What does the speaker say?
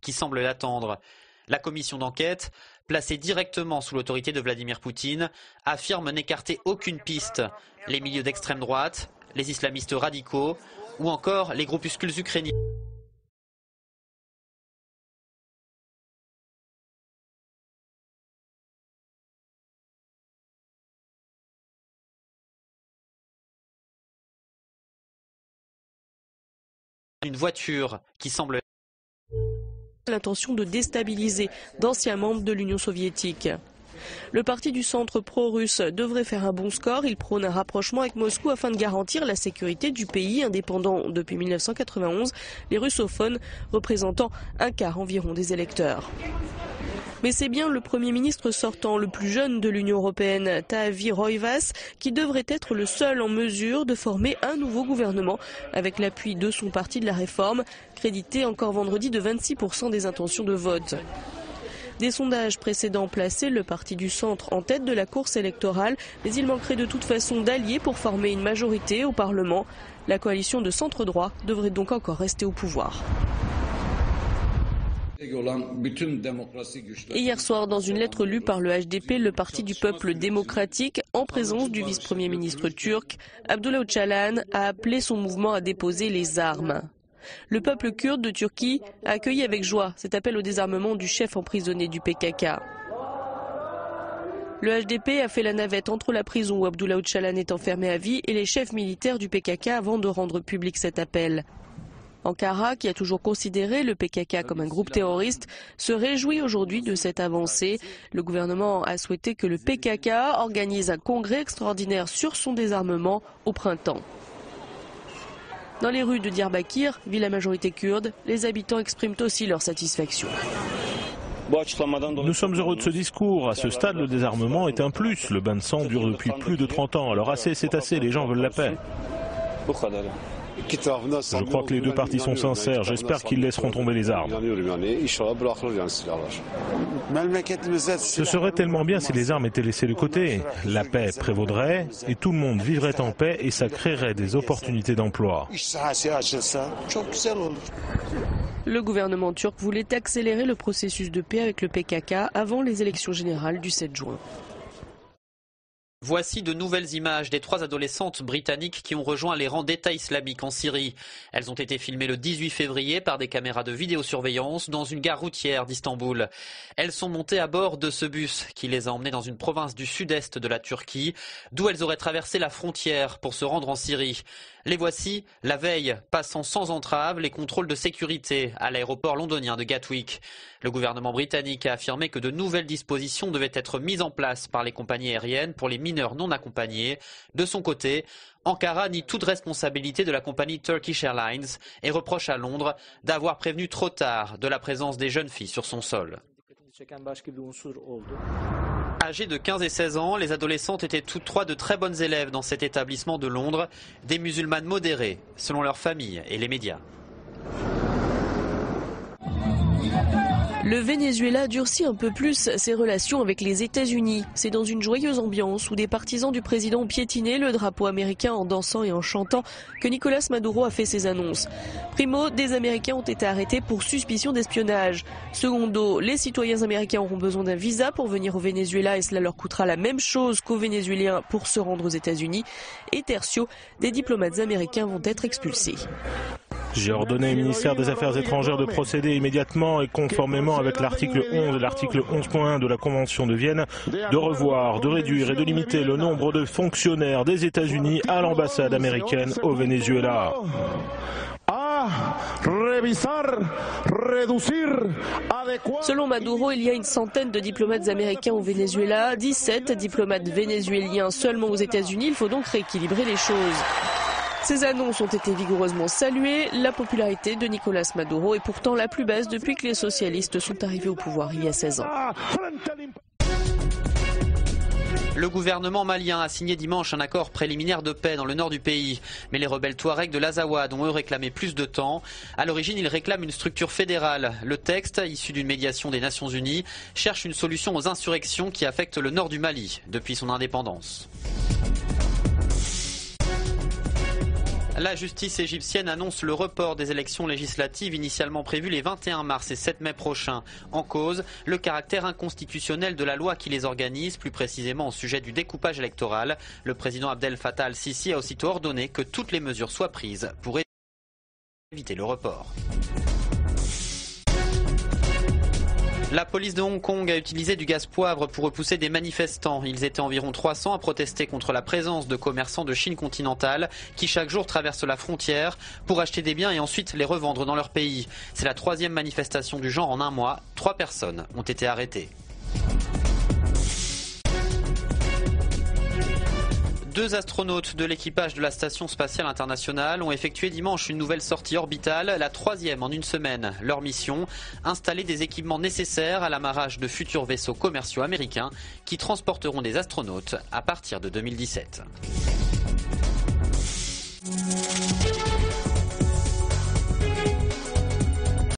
qui semble l'attendre. La commission d'enquête, placée directement sous l'autorité de Vladimir Poutine, affirme n'écarter aucune piste. Les milieux d'extrême droite, les islamistes radicaux ou encore les groupuscules ukrainiens. Une voiture qui semble l'intention de déstabiliser d'anciens membres de l'Union soviétique. Le parti du centre pro-russe devrait faire un bon score. Il prône un rapprochement avec Moscou afin de garantir la sécurité du pays indépendant depuis 1991, les russophones représentant un quart environ des électeurs. Mais c'est bien le Premier ministre sortant, le plus jeune de l'Union européenne, Taavi Roivas, qui devrait être le seul en mesure de former un nouveau gouvernement avec l'appui de son parti de la réforme, crédité encore vendredi de 26% des intentions de vote. Des sondages précédents plaçaient le parti du centre en tête de la course électorale, mais il manquerait de toute façon d'alliés pour former une majorité au Parlement. La coalition de centre-droit devrait donc encore rester au pouvoir. Et hier soir, dans une lettre lue par le HDP, le Parti du peuple démocratique, en présence du vice-premier ministre turc, Abdullah Öcalan, a appelé son mouvement à déposer les armes. Le peuple kurde de Turquie a accueilli avec joie cet appel au désarmement du chef emprisonné du PKK. Le HDP a fait la navette entre la prison où Abdullah Öcalan est enfermé à vie et les chefs militaires du PKK avant de rendre public cet appel. Ankara, qui a toujours considéré le PKK comme un groupe terroriste, se réjouit aujourd'hui de cette avancée. Le gouvernement a souhaité que le PKK organise un congrès extraordinaire sur son désarmement au printemps. Dans les rues de Diyarbakir, ville à majorité kurde, les habitants expriment aussi leur satisfaction. Nous sommes heureux de ce discours. À ce stade, le désarmement est un plus. Le bain de sang dure depuis plus de 30 ans. Alors assez, c'est assez. Les gens veulent la paix. Je crois que les deux parties sont sincères. J'espère qu'ils laisseront tomber les armes. Ce serait tellement bien si les armes étaient laissées de côté. La paix prévaudrait et tout le monde vivrait en paix et ça créerait des opportunités d'emploi. Le gouvernement turc voulait accélérer le processus de paix avec le PKK avant les élections générales du 7 juin. Voici de nouvelles images des 3 adolescentes britanniques qui ont rejoint les rangs d'État islamique en Syrie. Elles ont été filmées le 18 février par des caméras de vidéosurveillance dans une gare routière d'Istanbul. Elles sont montées à bord de ce bus qui les a emmenées dans une province du sud-est de la Turquie, d'où elles auraient traversé la frontière pour se rendre en Syrie. Les voici, la veille, passant sans entrave les contrôles de sécurité à l'aéroport londonien de Gatwick. Le gouvernement britannique a affirmé que de nouvelles dispositions devaient être mises en place par les compagnies aériennes pour les mineurs non accompagnés. De son côté, Ankara nie toute responsabilité de la compagnie Turkish Airlines et reproche à Londres d'avoir prévenu trop tard de la présence des jeunes filles sur son sol. Âgées de 15 et 16 ans, les adolescentes étaient toutes 3 de très bonnes élèves dans cet établissement de Londres, des musulmanes modérées, selon leur famille et les médias. Le Venezuela durcit un peu plus ses relations avec les États-Unis. C'est dans une joyeuse ambiance où des partisans du président ont piétiné le drapeau américain en dansant et en chantant que Nicolas Maduro a fait ses annonces. Primo, des Américains ont été arrêtés pour suspicion d'espionnage. Secondo, les citoyens américains auront besoin d'un visa pour venir au Venezuela et cela leur coûtera la même chose qu'aux Vénézuéliens pour se rendre aux États-Unis. Et tertio, des diplomates américains vont être expulsés. J'ai ordonné au ministère des Affaires étrangères de procéder immédiatement et conformément avec l'article 11 et l'article 11.1 de la Convention de Vienne, de revoir, de réduire et de limiter le nombre de fonctionnaires des États-Unis à l'ambassade américaine au Venezuela. Selon Maduro, il y a une centaine de diplomates américains au Venezuela, 17 diplomates vénézuéliens seulement aux États-Unis. Il faut donc rééquilibrer les choses. Ces annonces ont été vigoureusement saluées. La popularité de Nicolas Maduro est pourtant la plus basse depuis que les socialistes sont arrivés au pouvoir il y a 16 ans. Le gouvernement malien a signé dimanche un accord préliminaire de paix dans le nord du pays. Mais les rebelles Touaregs de l'Azawad ont eux réclamé plus de temps. À l'origine, ils réclament une structure fédérale. Le texte, issu d'une médiation des Nations Unies, cherche une solution aux insurrections qui affectent le nord du Mali depuis son indépendance. La justice égyptienne annonce le report des élections législatives initialement prévues les 21 mars et 7 mai prochains. En cause, le caractère inconstitutionnel de la loi qui les organise, plus précisément au sujet du découpage électoral. Le président Abdel Fattah al-Sisi a aussitôt ordonné que toutes les mesures soient prises pour éviter le report. La police de Hong Kong a utilisé du gaz poivre pour repousser des manifestants. Ils étaient environ 300 à protester contre la présence de commerçants de Chine continentale qui chaque jour traversent la frontière pour acheter des biens et ensuite les revendre dans leur pays. C'est la 3e manifestation du genre en un mois. 3 personnes ont été arrêtées. 2 astronautes de l'équipage de la Station spatiale internationale ont effectué dimanche une nouvelle sortie orbitale, la 3e en une semaine. Leur mission, installer des équipements nécessaires à l'amarrage de futurs vaisseaux commerciaux américains qui transporteront des astronautes à partir de 2017.